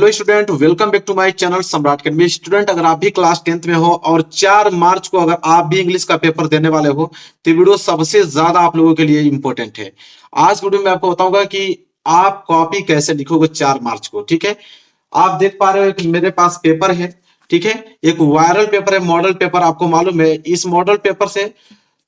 Hello student, welcome back to my channel Samrat academy. Student, अगर आप भी क्लास 10th में हो और 4 मार्च को अगर आप भी इंग्लिश का पेपर देने वाले हो तो वीडियो सबसे ज्यादा आप लोगों के लिए इंपॉर्टेंट है। आज वीडियो में आपको बताऊंगा कि आप कॉपी कैसे लिखोगे 4 मार्च को। ठीक है, आप देख पा रहे हो कि मेरे पास पेपर है। ठीक है, एक वायरल पेपर है, मॉडल पेपर। आपको मालूम है इस मॉडल पेपर से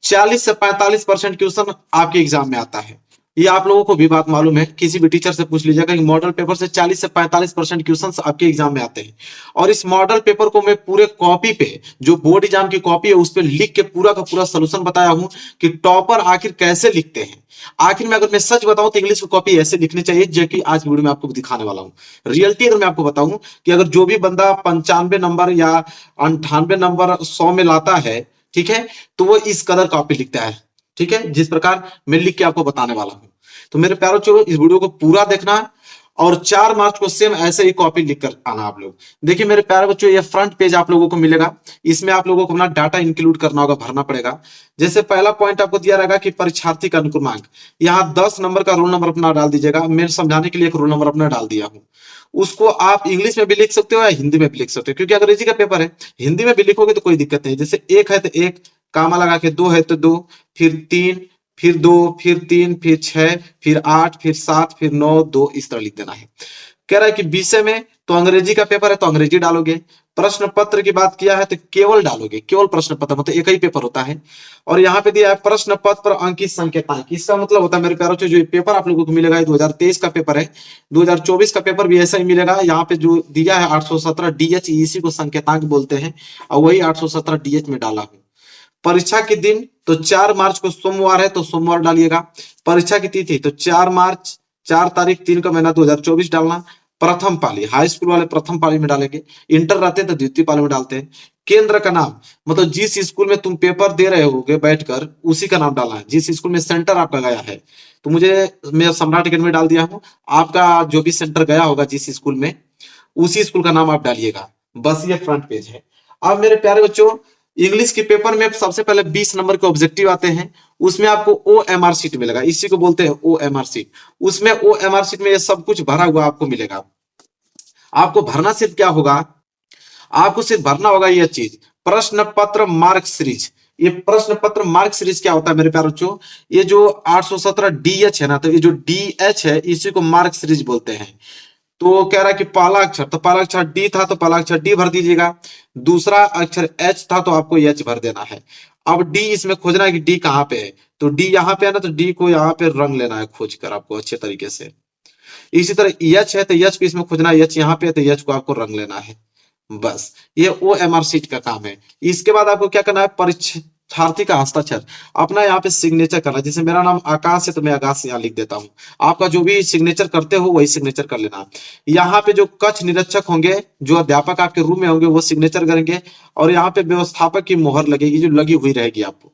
40 से 45% क्वेश्चन आपके एग्जाम में आता है। ये आप लोगों को भी बात मालूम है, किसी भी टीचर से पूछ लीजिएगा कि मॉडल पेपर से 40 से 45% क्वेश्चन आपके एग्जाम में आते हैं। और इस मॉडल पेपर को मैं पूरे कॉपी पे, जो बोर्ड एग्जाम की कॉपी है, उस पर लिख के पूरा का पूरा सोल्यूशन बताया हूं कि टॉपर आखिर कैसे लिखते हैं। आखिर में अगर मैं सच बताऊं तो इंग्लिश की कॉपी ऐसे लिखनी चाहिए, जो कि आज वीडियो में आपको दिखाने वाला हूं। रियलिटी अगर मैं आपको बताऊं कि अगर जो भी बंदा 95 नंबर या 98 नंबर 100 में लाता है, ठीक है, तो वो इस कलर कॉपी लिखता है। ठीक है, जिस प्रकार मैं लिख के आपको बताने वाला हूं। तो मेरे प्यारों, चलो इस वीडियो को पूरा देखना और 4 मार्च को सेम ऐसे ही कॉपी लिख कर आना आप लोग। देखिए मेरे प्यारे बच्चों, ये फ्रंट पेज आप लोगों को मिलेगा। इसमें आप लोगों को अपना डाटा इंक्लूड करना होगा, भरना पड़ेगा। जैसे पहला पॉइंट आपको दिया रहेगा कि परीक्षार्थी का अनुक्रमांक। यहाँ 10 नंबर का रोल नंबर अपना डाल दीजिएगा। मैं समझाने के लिए एक रोल नंबर अपना डाल दिया हूँ। उसको आप इंग्लिश में भी लिख सकते हो या हिंदी में भी लिख सकते हो, क्योंकि अंग्रेजी का पेपर है। हिंदी में भी लिखोगे तो कोई दिक्कत नहीं। जैसे 1 है तो 1 कामा लगा के, 2 है तो 2, फिर 3, फिर 2, फिर 3, फिर 6, फिर 8, फिर 7, फिर 9, 2, इस तरह लिख देना है। कह रहा है कि विषय में तो अंग्रेजी का पेपर है तो अंग्रेजी डालोगे। प्रश्न पत्र की बात किया है तो केवल डालोगे, केवल प्रश्न पत्र, मतलब एक ही पेपर होता है। और यहाँ पे दिया है प्रश्न पत्र पर अंकित संकेतांक। इसका मतलब होता है मेरे प्यारों, जो पेपर आप लोगों को मिलेगा 2023 का पेपर है, 2024 का पेपर भी ऐसा ही मिलेगा। यहाँ पे जो दिया है 817 DH, इसी को संकेतांक बोलते हैं, और वही 817 DH में डाला हूं। परीक्षा के दिन तो 4 मार्च को सोमवार है तो सोमवार डालिएगा। परीक्षा की तिथि तो 4 मार्च, 4 तारीख 3 का महीना 2024 डालना। प्रथम पाली, हाई स्कूल वाले प्रथम पाली में डालेंगे। इंटर रहते हैं तो द्वितीय पाली में डालते हैं। केंद्र का नाम, मतलब जिस स्कूल में तुम पेपर दे रहे होगे बैठकर, उसी का नाम डालना है। जिस स्कूल में सेंटर आपका गया है, तो मैं सम्राट अकेडमी डाल दिया हूँ। आपका जो भी सेंटर गया होगा जिस स्कूल में, उसी स्कूल का नाम आप डालिएगा। बस ये फ्रंट पेज है। अब मेरे प्यारे बच्चों, इंग्लिश के पेपर में सबसे पहले 20 नंबर के ऑब्जेक्टिव आते हैं। उसमें आपको OMR शीट मिलेगा, इसी को बोलते हैं OMR शीट। उसमें OMR शीट में ये सब कुछ भरा हुआ आपको मिलेगा। आपको भरना सिर्फ क्या होगा, आपको सिर्फ भरना होगा यह चीज, प्रश्न पत्र मार्क सीरीज। ये प्रश्न पत्र मार्क सीरीज क्या होता है मेरे प्यारे बच्चों, ये जो 817 DH है ना, तो ये जो DH है इसी को मार्क सीरीज बोलते हैं। तो कह रहा है कि पहला अक्षर, तो पहला अक्षर डी था तो पहला अक्षर डी भर दीजिएगा। दूसरा अक्षर एच था तो आपको एच भर देना है। अब डी इसमें खोजना है कि डी कहाँ पे है, तो डी यहाँ पे है ना, तो डी को यहाँ पे रंग लेना है खोज कर आपको अच्छे तरीके से। इसी तरह एच है तो एच को इसमें खोजना है, एच यहाँ पे है तो एच को आपको रंग लेना है। बस ये OMR शीट का काम है। इसके बाद आपको क्या करना है, परीक्षार्थी का हस्ताक्षर, अपना यहाँ पे सिग्नेचर करना है। जैसे मेरा नाम आकाश है तो मैं आकाश यहाँ लिख देता हूँ। आपका जो भी सिग्नेचर करते हो वही सिग्नेचर कर लेना। यहाँ पे जो कक्ष निरीक्षक होंगे, जो अध्यापक आपके रूम में होंगे, वो सिग्नेचर करेंगे। और यहाँ पे व्यवस्थापक की मोहर लगेगी, जो लगी हुई रहेगी आपको।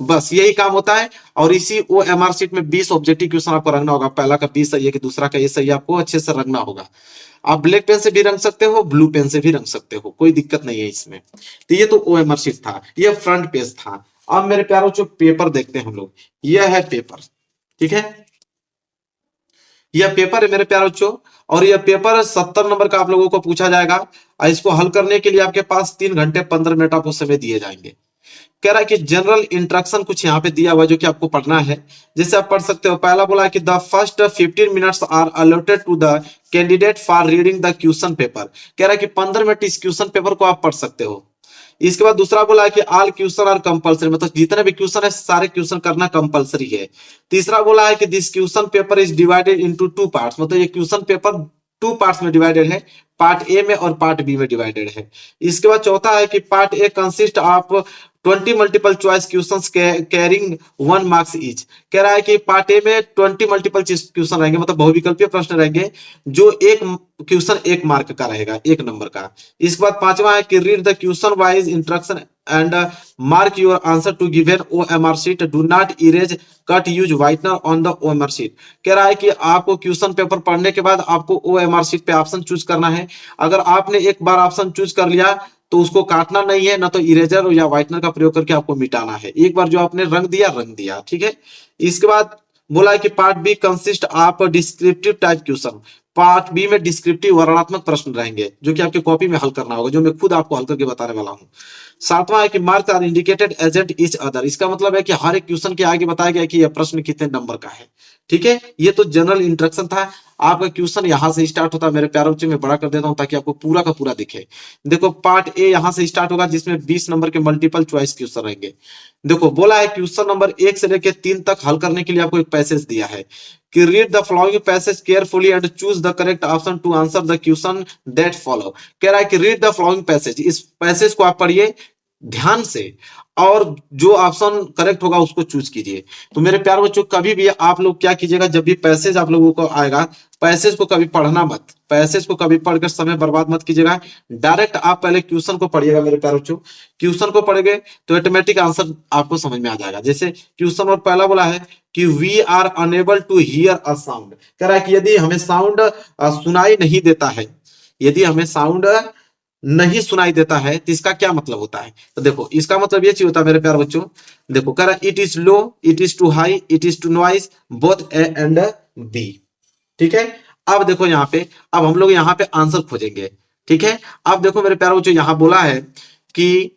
बस यही काम होता है। और इसी OMR शीट में 20 ऑब्जेक्टिव क्वेश्चन आपको रखना होगा। पहला का 20 सही है कि दूसरा का ये सही है, आपको अच्छे से रखना होगा। आप ब्लैक पेन से भी रंग सकते हो, ब्लू पेन से भी रंग सकते हो, कोई दिक्कत नहीं है इसमें। तो ये तो OMR शीट था, ये फ्रंट पेज था। अब मेरे प्यारों जो पेपर देखते हैं हम लोग, यह है पेपर। ठीक है, यह पेपर है मेरे प्यारे बच्चों। और यह पेपर 70 नंबर का आप लोगों को पूछा जाएगा। और इसको हल करने के लिए आपके पास 3 घंटे 15 मिनट आपको समय दिए जाएंगे। कह रहा है कि जनरल इंस्ट्रक्शन कुछ यहाँ पे दिया हुआ जो कि आपको पढ़ना है। जैसे आप पढ़ सकते हो, पहला बोला है कि the first 15 minutes are allotted to the candidate for reading the question paper. कह रहा है कि 15 मिनट इस क्वेश्चन पेपर को आप पढ़ सकते हो। इसके बाद दूसरा बोला है कि ऑल क्वेश्चन आर कंपलसरी, मतलब जितने भी क्वेश्चन है सारे क्वेश्चन करना कंपलसरी है। तीसरा बोला है कि this question paper is divided into 2 parts, मतलब ये क्वेश्चन पेपर 2 पार्ट्स में डिवाइडेड है, पार्ट ए में और पार्ट बी में डिवाइडेड है। इसके बाद चौथा है कि part A consist of 20 multiple choice questions carrying 1 marks each. कह रहा है कि पार्ट ए में 20 मल्टीपल क्वेश्चन रहेंगे, मतलब बहुविकल्पीय प्रश्न रहेंगे, जो एक क्वेश्चन 1 मार्क का रहेगा, 1 नंबर का। इसके बाद पांचवा है कि read the question wise instruction and mark your answer to given OMR sheet, do not erase cut use whitener on the OMR sheet. कह रहा है कि आपको क्वेश्चन पेपर पढ़ने के बाद आपको OMR शीट पे ऑप्शन चूज करना है। अगर आपने एक बार ऑप्शन चूज कर लिया तो उसको काटना नहीं है, ना तो इरेजर या व्हाइटनर का प्रयोग करके आपको मिटाना है। एक बार जो आपने रंग दिया। ठीक है। इसके बाद बोला है कि part B consist of descriptive type question, part B में डिस्क्रिप्टिव वर्णनात्मक प्रश्न रहेंगे जो कि आपकी कॉपी में हल करना होगा, जो मैं खुद आपको हल करके बताने वाला हूँ। सातवां है कि marks are indicated against each other. इसका मतलब है कि हर एक क्वेश्चन के आगे बताया गया कि यह प्रश्न कितने नंबर का है। ठीक है, ये तो जनरल इंट्रोडक्शन था। आपका क्वेश्चन यहां से स्टार्ट होता है। मेरे प्यारे बच्चों, में बड़ा कर देता हूं ताकि आपको पूरा का पूरा दिखे। देखो पार्ट ए यहां से स्टार्ट होगा जिसमें 20 नंबर के मल्टीपल चॉइस क्वेश्चन रहेंगे। देखो बोला है क्वेश्चन नंबर 1 से लेकर 3 तक हल करने के लिए आपको एक पैसेज दिया है कि read the following passage carefully and choose the correct option to answer the question that follow. कह रहा है कि रीड द फॉलोइंग पैसेज, इस पैसेज को आप पढ़िए ध्यान से और जो ऑप्शन करेक्ट होगा उसको चूज कीजिए। तो मेरे प्यारे बच्चों, कभी भी आप लोग क्या कीजिएगा, जब भी पैसेज आप लोगों को आएगा, पैसेज को कभी पढ़ना मत, पैसेज को कभी पढ़कर समय बर्बाद मत कीजिएगा। डायरेक्ट आप पहले क्वेश्चन को पढ़िएगा। मेरे प्यारे बच्चों, क्वेश्चन को पढ़ेंगे तो ऑटोमेटिक आंसर आपको समझ में आ जाएगा। जैसे क्वेश्चन और पहला बोला है कि we are unable to hear a sound. कह रहा है कि यदि हमें साउंड सुनाई नहीं देता है, यदि हमें साउंड नहीं सुनाई देता है तो इसका क्या मतलब होता है। तो देखो इसका मतलब ये चीज होता है मेरे प्यारे बच्चों। देखो कह रहा है it is low, it is too high, it is too noise, both A and B. ठीक है, अब देखो यहाँ पे, अब हम लोग यहाँ पे आंसर खोजेंगे। ठीक है, अब देखो मेरे प्यारे बच्चों, यहाँ बोला है कि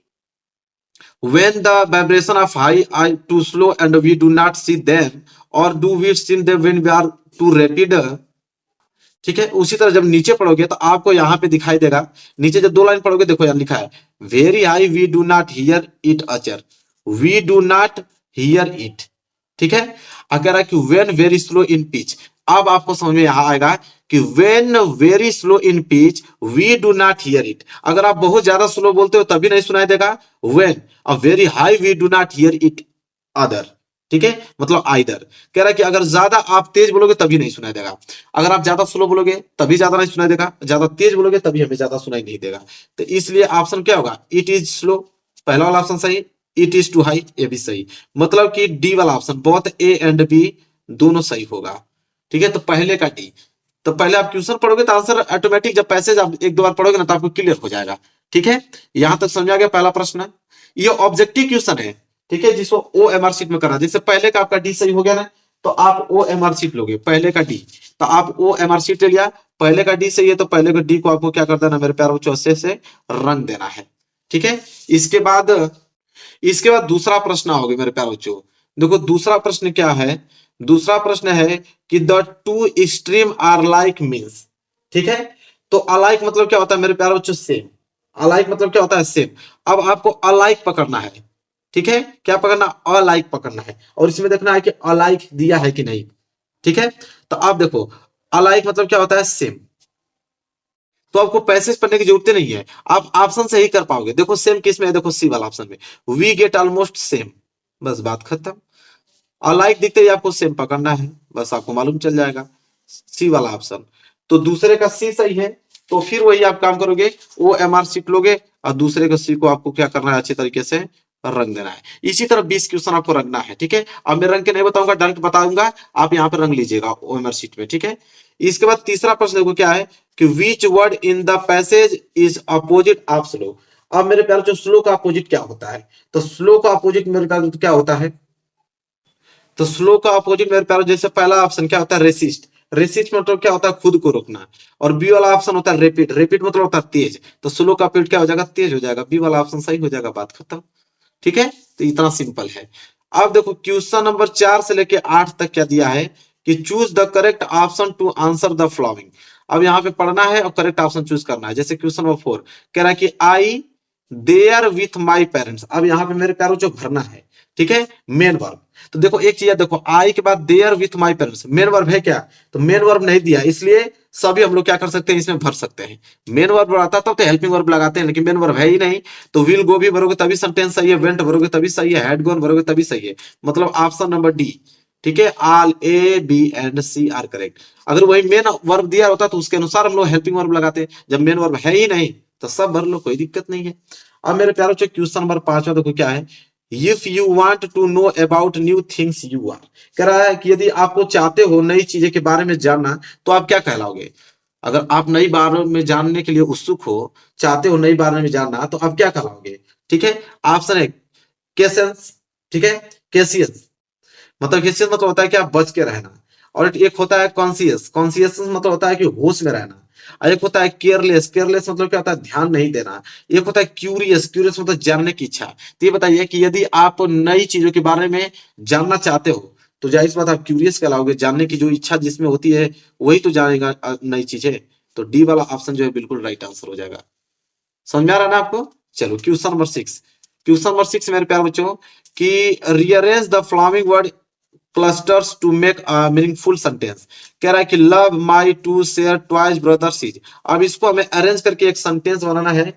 when the vibration of high are too slow and we do not see them, or do we see them when we are too rapid। ठीक है, उसी तरह जब नीचे पढ़ोगे तो आपको यहाँ पे दिखाई देगा, नीचे जब 2 लाइन पढ़ोगे देखो यहाँ लिखा है very high we do not hear it अचर, we do not hear it. ठीक है, अगर है कि when very slow in pitch, अब आपको समझ में यहाँ आएगा कि when very slow in pitch we do not hear it. अगर आप बहुत ज्यादा स्लो बोलते हो तभी नहीं सुनाई देगा, when a very high we do not hear it other. ठीक है, मतलब आइदर। कह रहा है कि अगर ज्यादा आप तेज बोलोगे तभी नहीं सुनाई देगा, अगर आप ज्यादा स्लो बोलोगे तभी ज्यादा नहीं सुनाई देगा, ज्यादा तेज बोलोगे तभी हमें ज्यादा सुनाई नहीं देगा। तो इसलिए ऑप्शन क्या होगा, इट इज स्लो, पहला वाला ऑप्शन सही। इट इज टू हाई, ये भी सही, मतलब कि डी वाला option both A and B दोनों सही होगा। ठीक है, तो पहले का डी। तो पहले आप क्वेश्चन पढ़ोगे तो आंसर ऑटोमेटिक, जब पैसेज आप 1-2 बार पढ़ोगे ना तो आपको क्लियर हो जाएगा। ठीक है, यहां तक समझ आ गया पहला प्रश्न। ये ऑब्जेक्टिव क्वेश्चन है, ठीक है, जिसको ओ एम आर शीट में करना। जैसे पहले का आपका डी सही हो गया ना, तो आप ओ एम आर शीट लोगे, पहले का डी, तो आप ओ एम आर शीट ले लिया, पहले का डी सही है तो पहले का डी को आपको क्या कर देना मेरे प्यारे बच्चों, अच्छे से रंग देना है। ठीक है, इसके बाद दूसरा प्रश्न आओगे मेरे प्यारे बच्चों। देखो दूसरा प्रश्न क्या है, दूसरा प्रश्न है कि the two extreme are like means. ठीक है, तो अलाइक मतलब क्या होता है मेरे प्यारे बच्चों, सेम। अलाइक मतलब क्या होता है, सेम। अब आपको अलाइक पकड़ना है। ठीक है, क्या पकड़ना, अलाइक पकड़ना है, और इसमें देखना है कि अलाइक दिया है कि नहीं। ठीक है, तो आप देखो अलाइक मतलब क्या होता है, सेम। तो आपको पैसेज पढ़ने की जरूरत नहीं है, आप ऑप्शन से ही कर पाओगे। देखो सेम किस में है, देखो सी वाला ऑप्शन में, वी गेट ऑलमोस्ट सेम, बस बात खत्म। अलाइक दिखते ही आपको सेम पकड़ना है, बस आपको मालूम चल जाएगा, सी वाला ऑप्शन। तो दूसरे का सी सही है, तो फिर वही आप काम करोगे, ओ एम आर शीट लोगे और दूसरे का सी को आपको क्या करना है, अच्छे तरीके से रंग देना है। इसी तरह 20 क्वेश्चन आपको रंगना है। ठीक है, अब मैं रंग के नहीं बताऊंगा, डायरेक्ट बताऊंगा, आप यहाँ पे रंग लीजिएगा ओएमआर शीट में। ठीक है, इसके बाद तीसरा प्रश्न देखो क्या है कि which word in the passage is opposite of slow. अब मेरे प्यारे जो स्लो का अपोजिट क्या होता है, तो स्लो का अपोजिट मेरे प्यारे क्या होता है, तो स्लो का अपोजिट मेरे प्यारे, जैसे पहला ऑप्शन क्या होता है, रेसिस्ट। रेसिस्ट मतलब क्या होता है, खुद को रोकना। और बी वाला ऑप्शन होता है रेपिड, रेपिड मतलब होता है तेज। तो स्लो का अपोजिट क्या हो जाएगा, तेज हो जाएगा। बी वाला ऑप्शन सही हो जाएगा, बात खत्म। ठीक है, तो इतना सिंपल है। अब देखो क्वेश्चन नंबर 4 से लेके 8 तक क्या दिया है कि choose the correct option to answer the following. अब यहाँ पे पढ़ना है और करेक्ट ऑप्शन चूज करना है। जैसे क्वेश्चन नंबर 4 कह रहा है कि I there with my parents. अब यहाँ पे मेरे प्यारों जो भरना है, ठीक है, मेन वर्ब। तो देखो एक चीज है, देखो आई के बाद there with my parents, main verb है क्या, तो मेन वर्ब नहीं दिया, इसलिए सभी हम लोग क्या कर सकते हैं, इसमें भर सकते हैं। मेन वर्ब आता तब तो हेल्पिंग वर्ब लगाते हैं, लेकिन मेन वर्ब है ही नहीं, तो विल गो भी भरोगे तभी सेंटेंस सही है, वेंट भरोगे तभी सही है, हैड गॉन भरोगे तभी सही है। मतलब ऑप्शन नंबर डी। ठीक है, all A B and C are correct. अगर वही मेन वर्ब दिया होता तो उसके अनुसार हम लोग हेल्पिंग वर्ब लगाते, जब मेन वर्ब है ही नहीं तो सब भर लो, कोई दिक्कत नहीं है। अब मेरे प्यारों क्वेश्चन नंबर 5 देखो क्या है, if you want to know about new things you are. कह रहा है कि यदि आपको चाहते हो नई चीजें के बारे में जानना तो आप क्या कहलाओगे। अगर आप नई बारे में जानने के लिए उत्सुक हो, चाहते हो नई बारे में जानना, तो आप क्या कहलाओगे। ठीक है, ऑप्शन है केसेंस। ठीक है, केसियस मतलब केसियस मतलब होता है कि आप बच के रहना। और एक होता है कॉन्सियस, कॉन्सियस मतलब होता है कि होश में रहना, और एक होता है केयरलेस, केयरलेस मतलब क्या होता है, ध्यान नहीं देना। एक होता है क्यूरियस, क्यूरियस मतलब जानने की इच्छा। तो ये बताइए कि यदि आप नई चीजों के बारे में जानना चाहते हो तो जाहिर सी बात आप क्यूरियस कहलाओगे, जानने की जो इच्छा जिसमें होती है वही तो जानेगा नई चीजें। तो डी वाला ऑप्शन जो है बिल्कुल राइट आंसर हो जाएगा। समझ में आ रहा है ना आपको? चलो क्वेश्चन नंबर 6, क्वेश्चन नंबर 6 मेरे प्यारे बच्चों कि rearrange the following word clusters to make a meaningful sentence. कह रहा है कि love, my, to, share, twice, brother, sees. अब इसको हमें अरेंज करके एक सेंटेंस बनाना है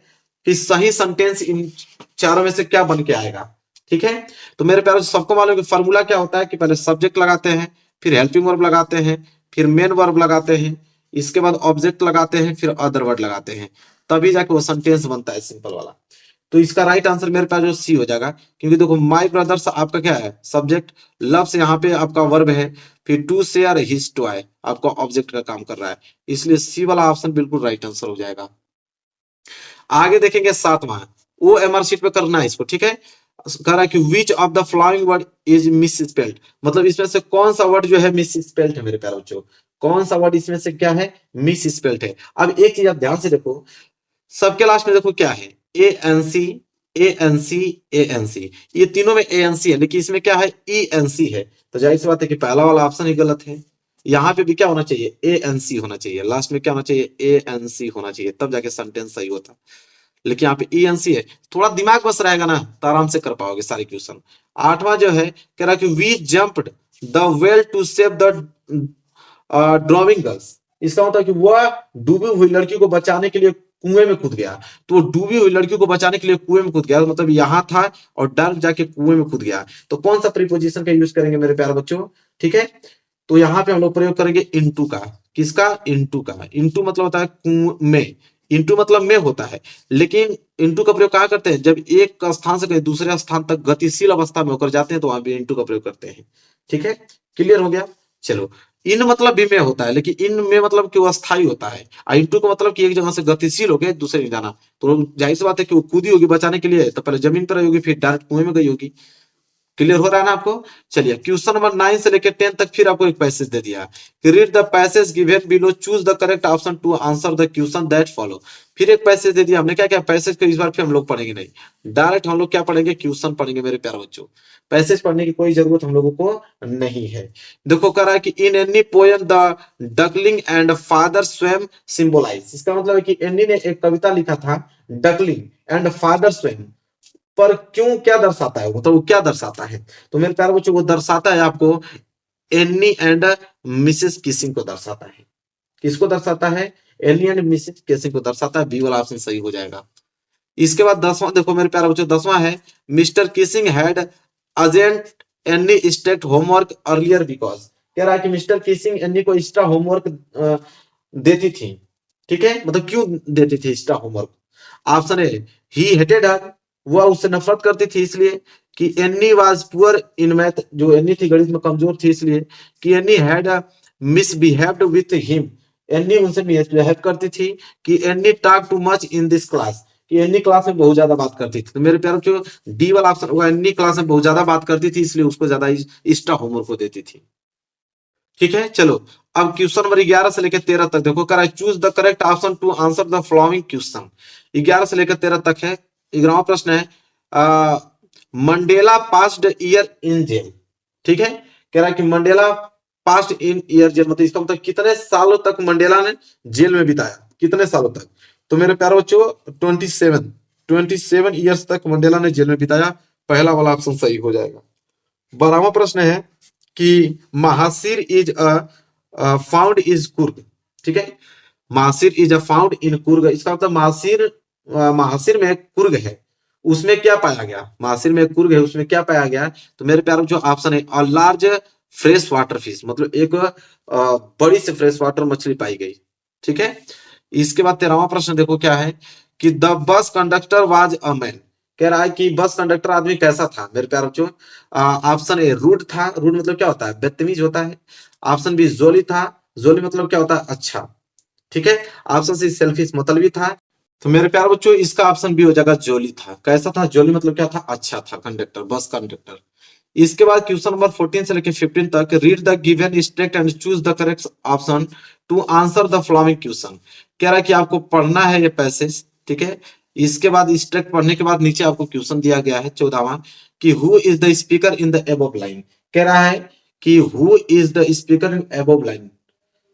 कि सही सेंटेंस इन चारों में से क्या बन के आएगा। ठीक है, तो मेरे प्यारे सबको मालूम है कि फॉर्मूला क्या होता है कि पहले सब्जेक्ट लगाते हैं, फिर हेल्पिंग वर्ब लगाते हैं, फिर मेन वर्ब लगाते हैं, इसके बाद ऑब्जेक्ट लगाते हैं, फिर अदर वर्ड लगाते हैं, तभी जाके वो सेंटेंस बनता है सिंपल वाला। तो इसका राइट आंसर मेरे पास जो सी हो जाएगा, क्योंकि देखो माई ब्रदर्स आपका क्या है, सब्जेक्ट, लव से यहाँ पे आपका वर्ब है, फिर टू शेयर हिज टॉय आपका ऑब्जेक्ट का काम कर रहा है, इसलिए सी वाला ऑप्शन बिल्कुल राइट आंसर हो जाएगा। आगे देखेंगे 7वां, वो एमआर शीट पे करना है इसको। ठीक है, कह रहा है कि which of the following word is miss spelled, मतलब इसमें से कौन सा वर्ड जो है मिस स्पेल्ड है मेरे प्यारे बच्चों, कौन सा वर्ड इसमें से क्या है मिस स्पेल्ड है। अब एक चीज आप ध्यान से देखो, सबके लास्ट में देखो क्या है, A N C, A N C, A N C, ये तीनों में ए एन सी है, लेकिन इसमें क्या है ई एन सी है। तो जाहिर सी बात है कि पहला वाला ऑप्शन ही गलत है। यहाँ पे भी क्या होना चाहिए, ए एन सी होना चाहिए, लास्ट में क्या होना चाहिए, ए एन सी होना चाहिए, तब जाके सेंटेंस सही होता। लेकिन यहाँ पे ई एन सी है, थोड़ा दिमाग बस रहेगा ना तो आराम से कर पाओगे सारे क्वेश्चन। 8वां जो है कह रहा कि we jumped the well to save the drowning girls. इसका मतलब कि वह डूबी हुई लड़की को बचाने के लिए कुएं में कूद गया। तो वो डूबी हुई लड़की को बचाने के लिए कुएं में कूद गया, मतलब यहां था और डर जाके कुएं में कूद गया। तो कौन सा प्रीपोजिशन का यूज करेंगे मेरे प्यारे बच्चों? ठीक है, तो यहाँ पे हम लोग प्रयोग करेंगे इनटू का। किसका? इनटू का। इनटू मतलब होता है कुएं में, इनटू मतलब में होता है, लेकिन इनटू का प्रयोग कहाँ करते हैं, जब एक स्थान से कहीं दूसरे स्थान तक गतिशील अवस्था में होकर जाते हैं तो वहां भी इनटू का प्रयोग करते हैं। ठीक है, क्लियर हो गया? चलो, इन मतलब भी में होता है, लेकिन इन में मतलब कि वो अस्थायी होता है, और इनटू का मतलब कि एक जगह से गतिशील हो गए दूसरे में जाना। तो जाहिर सी बात है कि वो कूदी होगी बचाने के लिए, तो पहले जमीन पर आई होगी, फिर डायरेक्ट कुएं में गई होगी। क्लियर हो रहा है ना आपको? चलिए क्वेश्चन नंबर 9 से लेकर 10 तक फिर आपको एक पैसेज दे दिया कि read the passage given below, choose the correct option to answer the question that follow. फिर एक पैसेज दे दिया हमने, क्या क्या पैसेज को इस बार फिर हम लोग पढ़ेंगे नहीं, डायरेक्ट हम लोग क्या पढ़ेंगे, क्वेश्चन पढ़ेंगे मेरे प्यारे बच्चों। पैसेज पढ़ने की कोई जरूरत हम लोगों को नहीं है। देखो कह रहा है कि in any poem the duckling and father स्वयं सिंबलाइज। इसका मतलब है कि एनी ने एक कविता लिखा था, डकलिंग एंड फादर स्वयं, पर क्यों क्या दर्शाता है, मतलब वो क्या दर्शाता है? तो मेरे प्यारे बच्चों वो दर्शाता है आपको एनी एंड मिसेस किसिंग को दर्शाता है। किसको दर्शाता है? एनी एंड मिसेस किसिंग को दर्शाता है। बी वाला ऑप्शन सही हो जाएगा। इसके बाद 10वां देखो मेरे प्यारे बच्चों, 10वां है Mr Keesing had against Anne state homework earlier because. कह रहा है कि मिस्टर किसिंग एनी को एक्स्ट्रा होमवर्क देती थी। ठीक है, मतलब क्यों देती थी extra homework? Option A he hated her, वह उससे नफरत करती थी इसलिए कि Anne was poor in math, जो एनी थी गणित में कमजोर थी इसलिए, कि Anne had misbehaved with him, Anne उनसे मिसबिहेव करती थी, कि any talk too much in this class, कि एनी क्लास में बहुत ज्यादा बात करती थी। तो मेरे प्यारे जो डी वाला ऑप्शन होगा, एनी क्लास में बहुत ज्यादा बात करती थी इसलिए उसको ज्यादा एक्स्ट्रा होमवर्क को देती थी। ठीक है, चलो अब क्वेश्चन नंबर 11 से लेकर 13 तक देखो, कर choose the correct option to answer the following question. 11 से लेकर 13 तक है। 11वां प्रश्न है Mandela passed year in jail. ठीक है, कह रहा है कि Mandela passed in year jail, मतलब इसका मतलब कितने सालों तक मंडेला ने जेल में बिताया, कितने सालों तक? तो मेरे प्यारे बच्चों 27 ईयर्स तक मंडेला ने जेल में बिताया। पहला वाला ऑप्शन सही हो जाएगा। 12वां प्रश्न है कि महासिर इज फाउंड इज कुर्ग। ठीक है, महासिर इज फाउंड इन कुर्ग, इसका मतलब महासिर में कुर्ग है, उसमें क्या पाया गया? महासिर में कुर्ग है, उसमें क्या पाया गया? तो मेरे प्यारे जो ऑप्शन है a large fresh water fish, मतलब एक बड़ी से फ्रेश वाटर मछली पाई गई। ठीक है, इसके बाद 13वां प्रश्न देखो क्या है कि the bus conductor was a man. कह रहा है कि बस कंडक्टर आदमी कैसा था मेरे प्यारे बच्चों? ऑप्शन ए रूड था, रूड मतलब क्या होता है? बदतमीज होता है। ऑप्शन बी जोली था, जोली मतलब क्या होता है? अच्छा। ठीक है, ऑप्शन सी सेल्फिश मतलबी था। तो मेरे प्यारे बच्चों इसका ऑप्शन बी हो जाएगा जोली था। कैसा था? जोली मतलब क्या था? अच्छा था कंडक्टर, बस कंडक्टर। इसके बाद क्वेश्चन नंबर 14 से लेकर 15 तक, read the given state and choose the correct option to answer the following question. कह रहा है कि आपको पढ़ना है ये पैसेज, ठीक है। इसके बाद स्टेट पढ़ने के बाद नीचे आपको क्वेश्चन दिया गया है 14वां कि who is the speaker in the above line. कह रहा है कि who is the speaker in above line.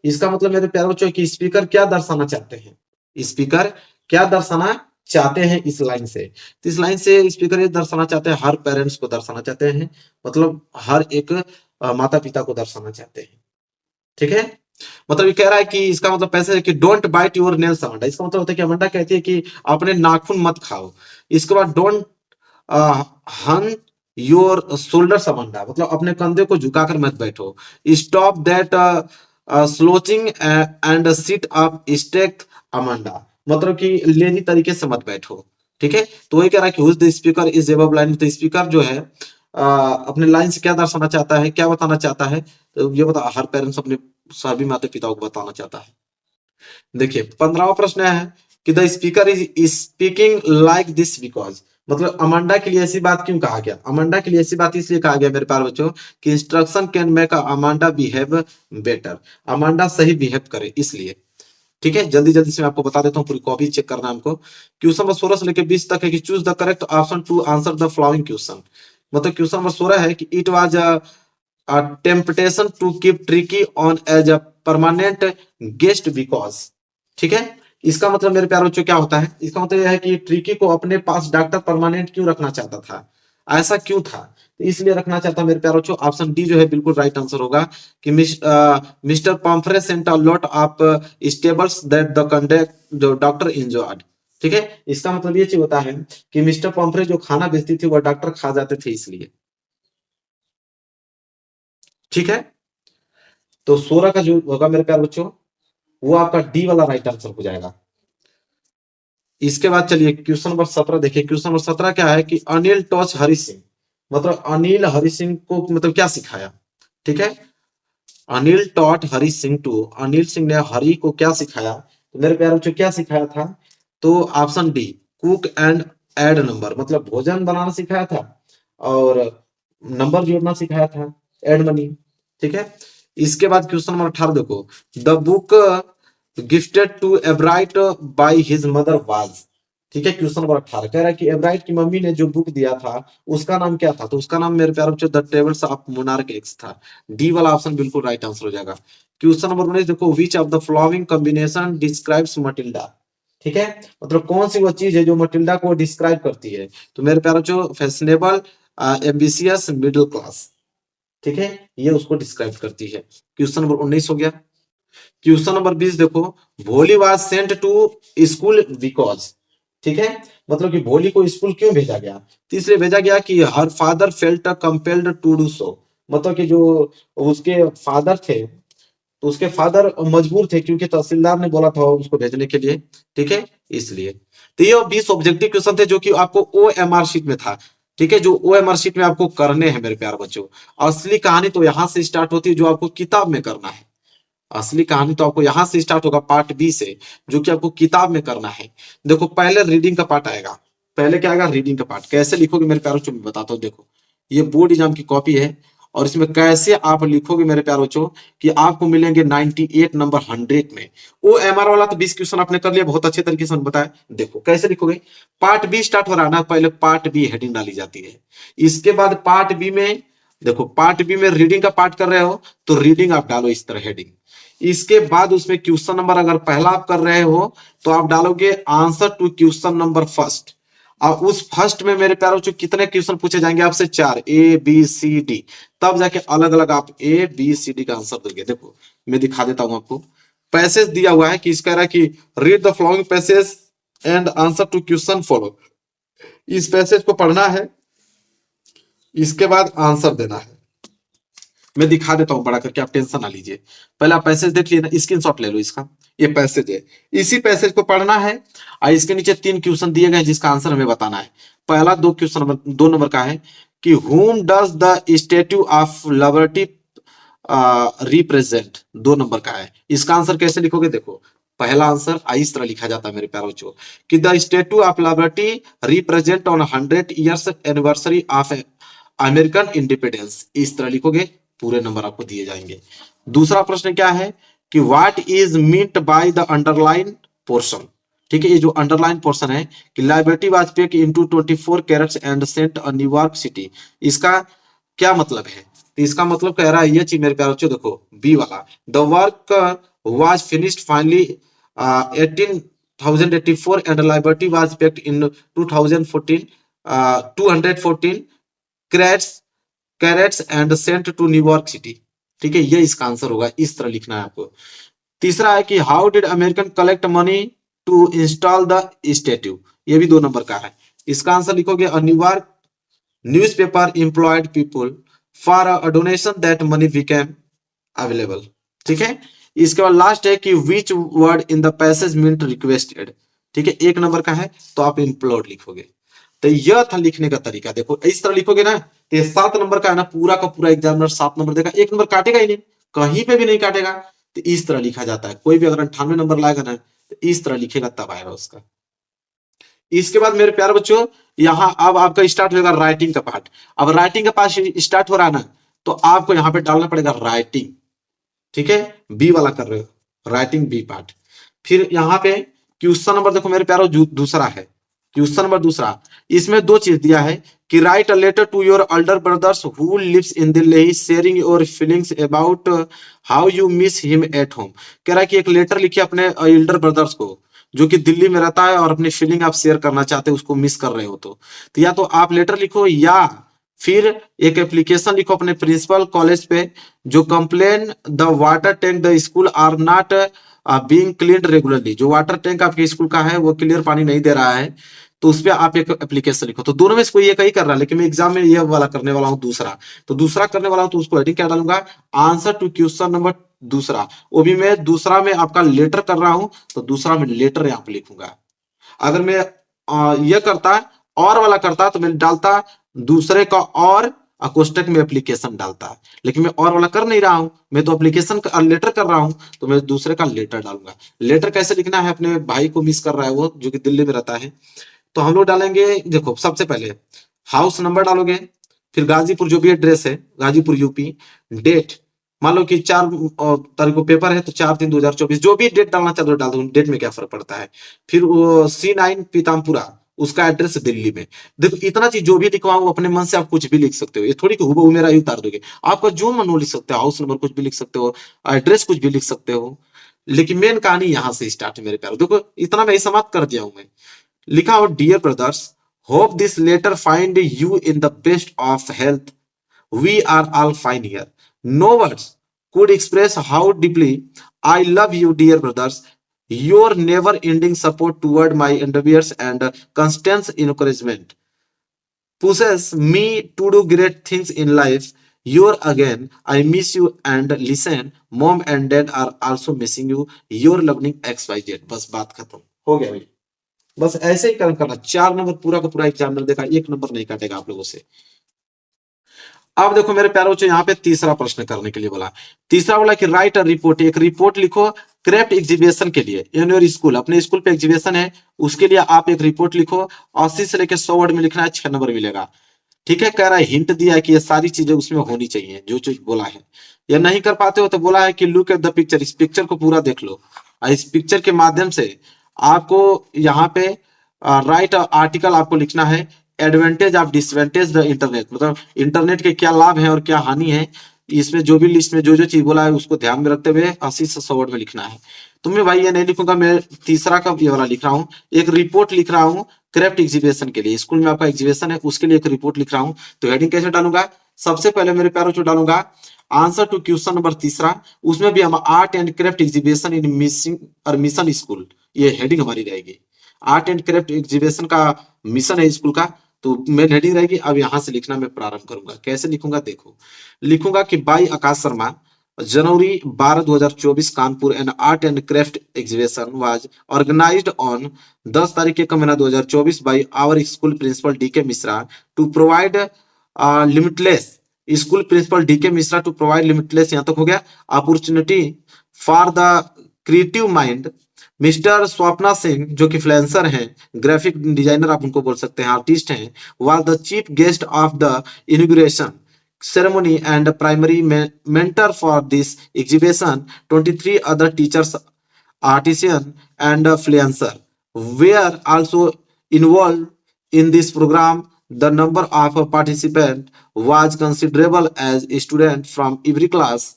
इसका मतलब मेरे प्यारे बच्चों कि स्पीकर क्या दर्शाना चाहते हैं, स्पीकर क्या दर्शाना चाहते हैं इस लाइन से। तो इस लाइन से स्पीकर ये दर्शाना चाहते हैं, हर पेरेंट्स को दर्शाना चाहते हैं, मतलब हर एक माता पिता को दर्शाना चाहते हैं, ठीक है। मतलब ये कह रहा है कि इसका मतलब पैसे है कि don't bite your nails Amanda. इसका मतलब होता है कि अमंडा कहती है कि अपने नाखून मत खाओ। इसके बाद डोंट हन योर शोल्डर्स अमंडा, मतलब अपने कंधे को झुकाकर मत बैठो। Stop that slouching and sit up straight Amanda, मतलब कि लेजी तरीके से मत बैठो, ठीक है। तो वही कह रहा है कि whose the speaker is above line. तो स्पीकर जो है अपने लाइन से क्या दर्शाना चाहता है, क्या बताना चाहता है, तो ये बता, हर पेरेंट्स अपने सभी माता पिताओं को बताना चाहता है। देखिए 15वां प्रश्न है कि the speaker is speaking like this because, मतलब अमांडा के लिए ऐसी बात क्यों कहा गया। अमांडा के लिए ऐसी बात इसलिए कहा गया मेरे प्यारे बच्चों कि instruction can make Amanda behave better, Amanda सही बिहेव करे इसलिए, ठीक है। जल्दी जल्दी से मैं आपको बता देता हूँ, पूरी कॉपी चेक करना है हमको। क्वेश्चन नंबर 16 से लेकर 20 तक है कि choose the correct option to answer the following question. मतलब क्वेश्चन नंबर 16 है कि it was a temptation to keep Tricky on as a permanent guest because, ठीक है। इसका मतलब मेरे प्यारे बच्चों क्या होता है, इसका मतलब यह है कि ट्रिकी को अपने पास डॉक्टर परमानेंट क्यों रखना चाहता था, ऐसा क्यों था, तो इसलिए रखना चाहता मेरे प्यारे बच्चों। ऑप्शन डी जो है बिल्कुल राइट आंसर होगा कि mister Pomfrey sent a lot of stables that the conduct जो डॉक्टर इंजॉयड, ठीक है। इसका मतलब ये चीज होता है कि मिस्टर पम्फ्रे जो खाना बेचती थी वह डॉक्टर खा जाते थे इसलिए, ठीक है। तो 16 का जो होगा मेरे प्यारे बच्चों वो आपका डी वाला राइट आंसर हो जाएगा। इसके बाद चलिए क्वेश्चन नंबर 17 देखिए। क्वेश्चन नंबर 17 क्या है कि अनिल टॉच हरि सिंह, मतलब अनिल हरि सिंह को मतलब क्या सिखाया, ठीक है। अनिल टॉट हरि सिंह टू, अनिल सिंह ने हरि को क्या सिखाया, तो मेरे प्यारे बच्चों क्या सिखाया था, तो option D cook and add number, मतलब भोजन बनाना सिखाया था और नंबर जोड़ना सिखाया था, ऐड मनी, ठीक है। इसके बाद क्वेश्चन नंबर 18 देखो, the book gifted to Ebright by his mother was, ठीक है। क्वेश्चन नंबर 18 कह रहा है कि एब्राइट की मम्मी ने जो बुक दिया था उसका नाम क्या था, तो उसका नाम मेरे प्यारे बच्चों the travels of monarch x था। डी वाला ऑप्शन बिल्कुल राइट आंसर हो जाएगा। क्वेश्चन नंबर 19 देखो, which of the following combination describes Matilda, ठीक है। मतलब कौन सी वो चीज है जो मटिल्डा को डिस्क्राइब करती है, तो मेरे प्यारे बच्चों फैशनेबल, एम्बिशियस, मिडिल क्लास, ठीक है, ये उसको डिस्क्राइब करती है। क्वेश्चन नंबर 19 हो गया। क्वेश्चन नंबर 20 देखो, Bholi was sent to school because, ठीक है। मतलब कि भोली को स्कूल क्यों भेजा गया, तो इसलिए भेजा गया कि her father felt compelled to do so, मतलब कि जो उसके फादर थे तो उसके फादर मजबूर थे क्योंकि तहसीलदार ने बोला था उसको भेजने के लिए, ठीक है, इसलिए। तो ये 20 ऑब्जेक्टिव क्वेश्चन थे जो कि आपको ओएमआर शीट में था, ठीक है, जो ओएमआर शीट में आपको करने हैं मेरे प्यारे बच्चों। असली कहानी तो यहां से स्टार्ट होती है जो आपको किताब में करना है, असली कहानी तो आपको यहां से स्टार्ट होगा पार्ट बी से, जो कि आपको किताब में करना है। देखो पहले रीडिंग का पार्ट आएगा, पहले क्या आएगा, रीडिंग का पार्ट। कैसे लिखोगे मेरे प्यारे बच्चों मैं बताता हूँ। देखो ये बोर्ड एग्जाम की कॉपी है और इसमें कैसे आप लिखोगे मेरे प्यारे बच्चों कि आपको मिलेंगे 98 नंबर 100 में। वो एमआर वाला तो 20 क्वेश्चन आपने कर लिया, बहुत अच्छे तरीके से बताया। देखो कैसे लिखोगे, पार्ट बी स्टार्ट हो रहा है ना, पहले पार्ट बी हेडिंग डाली जाती है। इसके बाद पार्ट बी में देखो, पार्ट बी में रीडिंग का पार्ट कर रहे हो तो रीडिंग आप डालो इस तरह हेडिंग। इसके बाद उसमें क्वेश्चन नंबर अगर पहला आप कर रहे हो तो आप डालोगे answer to question number first. और उस फर्स्ट में मेरे प्यारे बच्चों कितने क्वेश्चन पूछे जाएंगे आपसे, 4, ए बी सी डी, तब जाके अलग अलग आप ए बी सी डी का आंसर दोगे। देखो मैं दिखा देता हूं आपको, पैसेज दिया हुआ है कि इसका रहा कि read the following passage and answer to question follow. इस पैसेज को पढ़ना है, इसके बाद आंसर देना है। मैं दिखा देता हूं बड़ा करके, आप टेंशन ना लीजिए। पहले आप पैसेज देख लिए ना, स्क्रीनशॉट ले लो इसका, ये पैसेज है, इसी पैसेज को पढ़ना है। और इसके नीचे 3 क्वेश्चन दिए गए जिसका आंसर हमें बताना है। पहला 2 नंबर का है कि whom does the statue of liberty represent, 2 number का है। इसका आंसर कैसे लिखोगे, देखो पहला आंसर इस तरह लिखा जाता है मेरे प्यारे बच्चों कि the statue of liberty represent on 100 years anniversary of American independence, इस तरह लिखोगे, पूरे नंबर आपको दिए जाएंगे। दूसरा प्रश्न क्या है कि what is meant by the underline portion. ठीक है, ये जो अंडरलाइन पोर्शन है कि liberty was paid into 24 carats and sent a New York city, इसका क्या मतलब है? तो इसका मतलब कह रहा है ये चीज मेरे प्यारे बच्चों, देखो बी वाला, the work was finished finally 18,084 and liberty was paid in 2014 214 carats carats and sent to New York city. ठीक है, ये इसका आंसर होगा, इस तरह लिखना है आपको। तीसरा है कि how did American collect money to install the statue, ये भी 2 नंबर का है। इसका आंसर लिखोगे a New York newspaper employed people for a donation that money became available. ठीक है, इसके बाद लास्ट है कि which word in the passage meant requested. ठीक है, 1 नंबर का है तो आप इम्प्लोर्ड लिखोगे। तो यह था लिखने का तरीका, देखो इस तरह लिखोगे ना तो ये 7 नंबर का है ना, पूरा का पूरा एग्जामिनर 7 नंबर देगा, 1 नंबर काटेगा ही नहीं, कहीं पे भी नहीं काटेगा। तो इस तरह लिखा जाता है, कोई भी अगर 98 नंबर लाएगा ना तो इस तरह लिखेगा तब आएगा उसका। इसके बाद मेरे प्यारे बच्चों, यहाँ अब आपका स्टार्ट होगा राइटिंग का पार्ट। अब राइटिंग का पार्ट स्टार्ट हो रहा है ना, तो आपको यहाँ पे डालना पड़ेगा राइटिंग। ठीक है, बी वाला कर रहे हो, राइटिंग बी पार्ट। फिर यहाँ पे क्वेश्चन नंबर देखो मेरे प्यारो, दूसरा है क्वेश्चन नंबर दूसरा, इसमें 2 चीज दिया है कि write a letter to your elder brothers who lives in Delhi sharing your feelings about how you miss him at home. कह रहा है कि एक लेटर लिखिए अपने एल्डर ब्रदर्स को जो कि दिल्ली में रहता है और अपनी फीलिंग आप शेयर करना चाहते हो, उसको मिस कर रहे हो। तो या तो आप लेटर लिखो या फिर एक एप्लीकेशन लिखो अपने प्रिंसिपल कॉलेज पे, जो complain the water tank the school are not being cleaned regularly, जो वाटर टैंक आपके स्कूल का है वो क्लियर पानी नहीं दे रहा है, तो उस पर आप एक एप्लीकेशन लिखो। तो दोनों में से कोई एक ही कर रहा है, लेकिन मैं एग्जाम में ये वाला करने वाला हूँ दूसरा, तो दूसरा करने वाला हूँ, तो उसको हेडिंग क्या डालूंगा, आंसर टू क्वेश्चन नंबर दूसरा। वो भी मैं दूसरा में आपका लेटर कर रहा हूं तो दूसरा में लेटर यहाँ पे लिखूंगा। अगर मैं ये करता और वाला करता तो मैं डालता दूसरे का और कोष्टक में एप्लीकेशन डालता, लेकिन मैं और वाला कर नहीं रहा हूं, मैं तो एप्लीकेशन का लेटर कर रहा हूं, तो मैं दूसरे का लेटर डालूंगा। लेटर कैसे लिखना है, अपने भाई को मिस कर रहा है वो जो कि दिल्ली में रहता है, तो हम लोग डालेंगे, देखो सबसे पहले हाउस नंबर डालोगे, फिर गाजीपुर जो भी एड्रेस है गाजीपुर यूपी, डेट मान लो कि 4 तारीख को पेपर है तो 4/3/2024, जो भी डेट डालना चाहते हो डाल दो, डेट में क्या फर्क पड़ता है। फिर C9 पीतामपुरा, उसका एड्रेस दिल्ली में। देखो इतना चीज जो भी लिखवाऊं अपने मन से आप कुछ भी लिख सकते हो, ये थोड़ी कि हुबहू मेरा ही उतार दोगे, आपका जो मन हो लिख सकते हो, हाउस नंबर कुछ भी लिख सकते हो, एड्रेस कुछ भी लिख सकते हो, लेकिन मेन कहानी यहाँ से स्टार्ट है मेरे प्यारे। देखो इतना मैं समाप्त कर दिया हूं मैं। लिखा हो dear brothers, hope this letter find you in the best of health, we are all fine here, no words could express how deeply I love you, dear brothers. Your never ending support toward my endeavors and constant encouragement pushes me to do great things in life. Your again, I miss you and listen. Mom and dad are also missing you. Your loving XYZ. बस बात खत्म हो गया भाई। बस ऐसे ही कर्म करना, 4 नंबर पूरा का पूरा एग्जामिनर देखा, 1 नंबर नहीं काटेगा आप लोगों से। अब देखो मेरे प्यारे बच्चों, यहाँ पे तीसरा प्रश्न करने के लिए बोला। तीसरा बोला कि राइट अ रिपोर्ट, एक रिपोर्ट लिखो क्राफ्ट एग्जीबिशन के लिए इन योर स्कूल, अपने स्कूल पे एग्जीबिशन है उसके लिए आप एक रिपोर्ट लिखो, 80 से लेकर 100 वर्ड में लिखना है, 6 नंबर मिलेगा। ठीक है, कह रहा है हिंट दिया है कि ये सारी चीजें उसमें होनी चाहिए जो चीज बोला है। या नहीं कर पाते हो तो बोला है कि लुक एट द पिक्चर, इस पिक्चर को पूरा देख लो, इस पिक्चर के माध्यम से आपको यहाँ पे राइट आर्टिकल आपको लिखना है, advantage of disadvantage the internet, मतलब इंटरनेट के क्या लाभ है और क्या हानि है, इसमें जो भी लिस्ट में जो जो चीज बोला है उसको ध्यान में रखते हुए 80 से 100 वर्ड में लिखना है। तो मैं भाई ये नहीं लिखूंगा, मैं तीसरा का ये वाला लिख रहा हूँ, एक रिपोर्ट लिख रहा हूँ क्राफ्ट एग्जीबिशन के लिए, स्कूल में आपका एग्जीबिशन है उसके लिए एक रिपोर्ट लिख रहा हूँ। तो हेडिंग कैसे डालूंगा, सबसे पहले मेरे प्यारों को डालूंगा आंसर टू क्वेश्चन नंबर तीसरा, उसमें भी हम art and craft exhibition in missing और मिशन स्कूल, ये हेडिंग हमारी रहेगी। आर्ट एंड क्राफ्ट एग्जीबिशन का मिशन है स्कूल का, तो मेन हेडिंग रहेगी। अब यहां से लिखना मैं प्रारंभ करूंगा, कैसे लिखूंगा देखो, लिखूंगा कि by Akash Sharma January 12 2024 Kanpur and art and craft exhibition was organised on 10 तारीख के महीना 2024 by our school principal DK Mishra to provide limitless, school principal DK Mishra to provide limitless, यहां तक हो गया, opportunity for the creative mind mister Swapna Singh जो कि फ्रीलांसर हैं, ग्राफिक डिजाइनर आप उनको बोल सकते हैं, आर्टिस्ट हैं, was the chief guest of the inauguration ceremony and primary mentor for this exhibition. 23 other teachers, artisans, and freelancers were also involved in this program. The number of participants was considerable as students from every class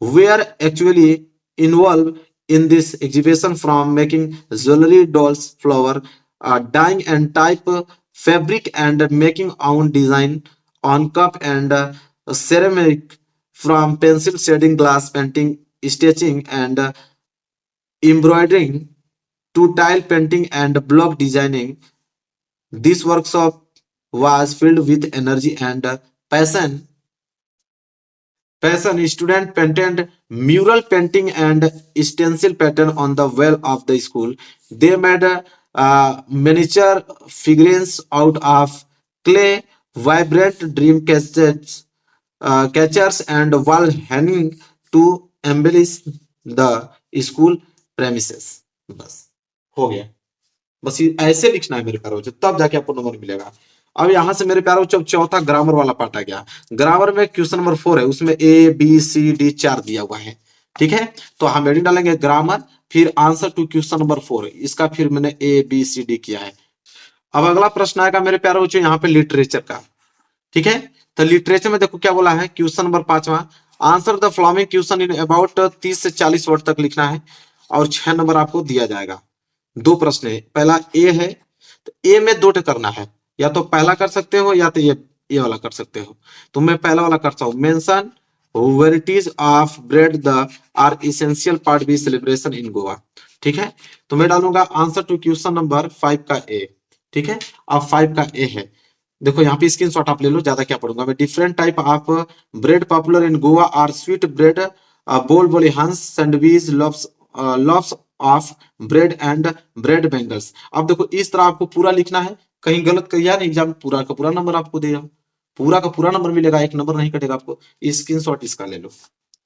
were actually involved in this exhibition, from making jewelry, dolls, flower, dyeing and type fabric, and making own design on cup and ceramic, from pencil shading, glass painting, stitching, and embroidering to tile painting and block designing. This workshop was filled with energy and passion. Student painted mural painting and stencil pattern on the wall of the school. They made miniature figurines out of clay, vibrant dream catchers, and wall hanging to embellish the school premises. बस हो गया। बस ये ऐसे लिखना है मेरे प्यारो बच्चों, तब जाके आपको नंबर मिलेगा। अब यहां से मेरे प्यारो बच्चों चौथा ग्रामर वाला पार्ट आ गया। ग्रामर में क्वेश्चन नंबर 4 है, उसमें ए बी सी डी 4 दिया हुआ है, ठीक है। तो हम हेडिंग डालेंगे ग्रामर, फिर आंसर टू क्वेश्चन नंबर 4, इसका फिर मैंने ए बी सी डी किया है। अब अगला प्रश्न आएगा मेरे प्यारो बच्चों यहाँ पे लिटरेचर का, ठीक है। तो लिटरेचर में देखो क्या बोला है, क्वेश्चन नंबर 5वां, answer the following question in about 30 से 40 वर्ड तक लिखना है, और 6 नंबर आपको दिया जाएगा। 2 प्रश्न है, पहला ए है, तो ए में 2 करना है, या तो पहला कर सकते हो या तो ये वाला कर सकते हो। तो मैं पहला वाला करता हूं, mention varieties of bread the are essential part be celebration in Goa, ठीक है। तो मैं डालूंगा आंसर टू क्वेश्चन नंबर 5 का ए, ठीक है। अब 5 का ए है, देखो यहाँ पे स्क्रीनशॉट आप ले लो, ज्यादा क्या पढ़ूंगा मैं। Different type of bread popular in Goa are sweet bread, बोल बोले हंस, sandwich, loaves of bread and bread bangles. अब देखो इस तरह आपको पूरा लिखना है, कहीं गलत किया नहीं एग्जाम पूरा का पूरा नंबर आपको देगा, पूरा का पूरा नंबर मिलेगा, 1 नंबर नहीं कटेगा आपको। स्क्रीनशॉट इसका ले लो,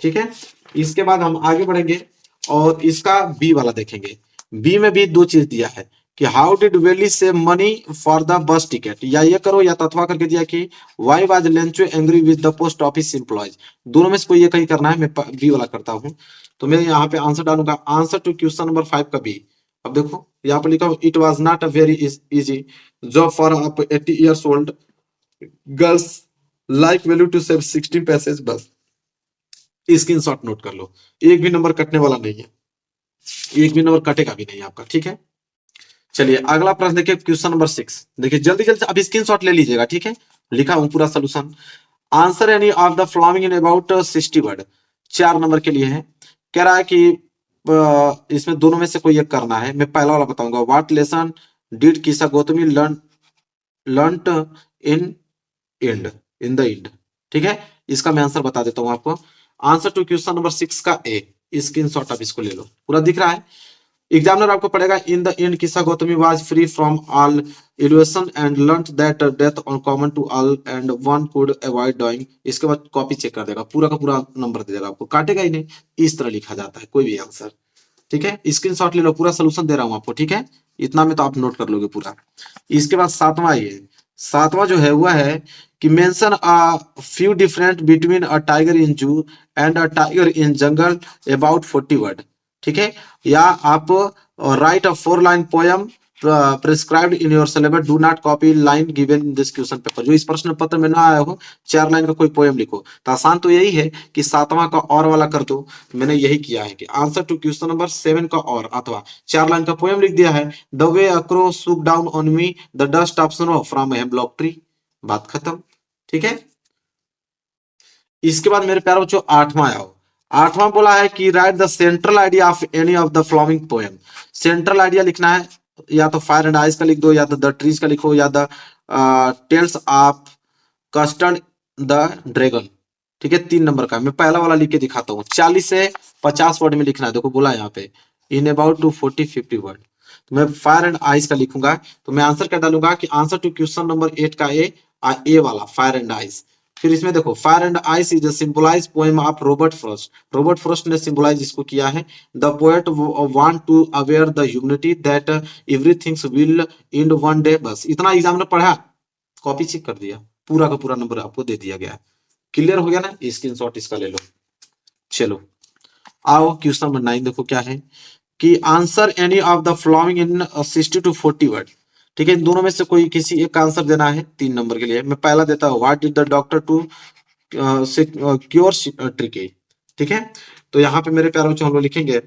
ठीक है। इसके बाद हम आगे बढ़ेंगे और इसका बी वाला देखेंगे। बी में भी 2 चीज दिया है कि how did Valli save money for the bus ticket, या ये करो या तत्वा करके दिया कि why was Lencho angry with the post office employees. दोनों में से कोई ये कहीं करना है, मैं बी वाला करता हूँ। तो मैं यहाँ पे आंसर डालूंगा आंसर टू क्वेश्चन नंबर 5 का बी। अब देखो यहाँ पर लिखा हूँ, it was not a very easy job for up 80 years old girls like Valli to save 60 पैसेज बस। स्क्रीनशॉट नोट कर लो, एक भी नंबर कटने वाला नहीं है, एक भी नंबर कटेगा भी नहीं आपका, ठीक है। चलिए अगला प्रश्न देखिए, क्वेश्चन नंबर 6। देखिए जल्दी जल्दी अब स्क्रीनशॉट ले लीजिएगा, ठीक है। लिखा हूं पूरा solution. Answer any of the following in about 60 word, 4 number के लिए है। कह रहा है कि इसमें दोनों में से कोई एक करना है। मैं पहला वाला बताऊंगा, व्हाट लेसन डिड किसा गौतमी लर्नट इन द एंड, ठीक है। इसका मैं आंसर बता देता हूं आपको। आंसर टू क्वेश्चन नंबर 6 का ए, स्क्रीनशॉट आप इसको ले लो, पूरा दिख रहा है। एग्जामिनर आपको पढ़ेगा, इन the end Kisa Gotami was free from all illusion and learned that death on common to all and one could avoid doing. इसके बाद कॉपी चेक कर देगा, पूरा का पूरा नंबर दे देगा आपको, काटेगा ही नहीं। इस तरह लिखा जाता है कोई भी आंसर, ठीक है। स्क्रीनशॉट ले लो, पूरा सोल्यूशन दे रहा हूं आपको, ठीक है। इतना में तो आप नोट कर लोगे पूरा। इसके बाद 7वां ये 7वां जो है वह है कि mention a few different between a tiger in zoo and a tiger in jungle about 40 word, ठीक है। या आप write a 4-line poem prescribed in your syllabus, do not copy line given in this question paper. जो इस प्रश्न पत्र में ना आया हो, 4 लाइन का कोई पोएम लिखो। तो आसान तो यही है कि 7वां का और वाला कर दो। मैंने यही किया है कि आंसर टू क्वेश्चन नंबर 7 का और अथवा 4 लाइन का पोएम लिख दिया है। The way a crow shook down on me the dust of snow from a hemlock tree, बात खत्म, ठीक है। इसके बाद मेरे प्यारे बच्चों 8वां आओ। 8वां बोला है कि right the central idea of any of the following poem. Central idea लिखना है, या तो फायर एंड आइस का लिख दो, या तो द ट्रीज का लिखो, या the tales of custard the dragon, ठीक है। 3 नंबर का मैं पहला वाला लिख के दिखाता हूँ। 40 से 50 वर्ड में लिखना है, देखो बोला यहाँ पे इन अबाउट टू 40-50 वर्ड। तो मैं फायर एंड आइस का लिखूंगा, तो मैं आंसर क्या डालूंगा कि आंसर टू क्वेश्चन नंबर 8 का ए वाला फायर एंड आइस। फिर इसमें देखो fire and ice is a symbolize poem of Robert Frost. Robert Frost ने सिंबलाइज इसको किया है। The poet want to aware the humanity that everythings will end one day. बस इतना एग्जाम ने पढ़ा, कॉपी चेक कर दिया, पूरा का पूरा नंबर आपको दे दिया गया। क्लियर हो गया ना, स्क्रीनशॉट इसका ले लो। चलो आओ क्वेश्चन नंबर 9 देखो क्या है कि answer any of the following in 60 to 40 word. ठीक है, इन दोनों में से कोई किसी एक का आंसर देना है 3 नंबर के लिए। मैं पहला देता हूं, what did the doctor to cure Tricki. ठीक है, तो यहाँ पे मेरे प्यारे बच्चों हम लोग लिखेंगे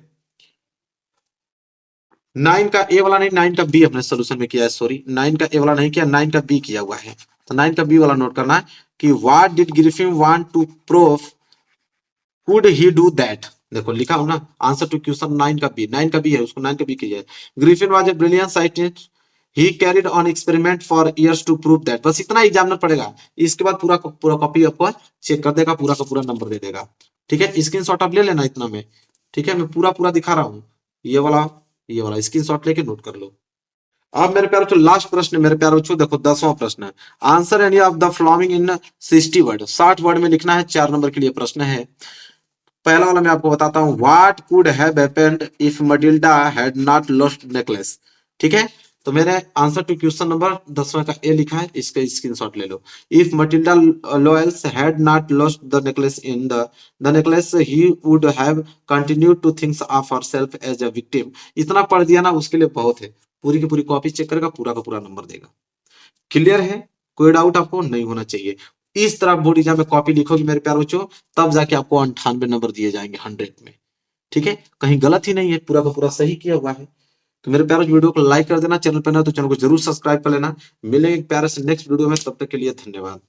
9 का ए वाला नहीं, 9 का बी अपने सोल्यूशन में किया है। सॉरी 9 का ए वाला नहीं किया, 9 का बी किया हुआ है। तो 9 का बी वाला नोट करना है कि what did Griffin want to prove could he do that. देखो लिखा हूं ना, आंसर टू क्वेश्चन 9 का बी, 9 का बी है, उसको 9 का बी किया है। Griffin was a brilliant scientist, he carried on experiment for years to prove that. बस इतना एग्जामिनर पड़ेगा, इसके बाद पूरा पूरा कॉपी आपको चेक कर देगा, पूरा का पूरा नंबर दे देगा। ठीक है, स्क्रीनशॉट आप ले लेना इतना में। ठीक है, मैं पूरा पूरा दिखा रहा हूँ, ये वाला स्क्रीनशॉट लेके नोट कर लो। अब मेरे प्यारे बच्चों लास्ट प्रश्न, मेरे प्यारे बच्चों देखो 10वां प्रश्न है, answer any of the following in 60 word. 60 word में लिखना है, 4 नंबर के लिए प्रश्न है। पहला वाला मैं आपको बताता हूं, what could have happened if Matilda had not lost necklace. ठीक है, तो मेरे आंसर टू क्वेश्चन नंबर 10वां का ए लिखा है, इसका स्क्रीनशॉट ले लो। If Matilda Loisel had not lost the necklace in the necklace he would have continued to thinks of herself as a victim. इतना पढ़ दिया ना, उसके लिए बहुत है। पूरी की पूरी कॉपी चेक करेगा, पूरा का पूरा नंबर देगा। क्लियर है, कोई डाउट आपको नहीं होना चाहिए। इस तरह बोर्ड एग्जाम में कॉपी लिखोगे मेरे प्यारे बच्चों, तब जाके आपको 98 नंबर दिए जाएंगे 100 में। ठीक है, कहीं गलत ही नहीं है, पूरा का पूरा सही किया हुआ है। तो मेरे प्यारे वीडियो को लाइक कर देना, चैनल पर ना तो चैनल को जरूर सब्सक्राइब कर लेना। मिलेंगे प्यारे से नेक्स्ट वीडियो में, तब तक के लिए धन्यवाद।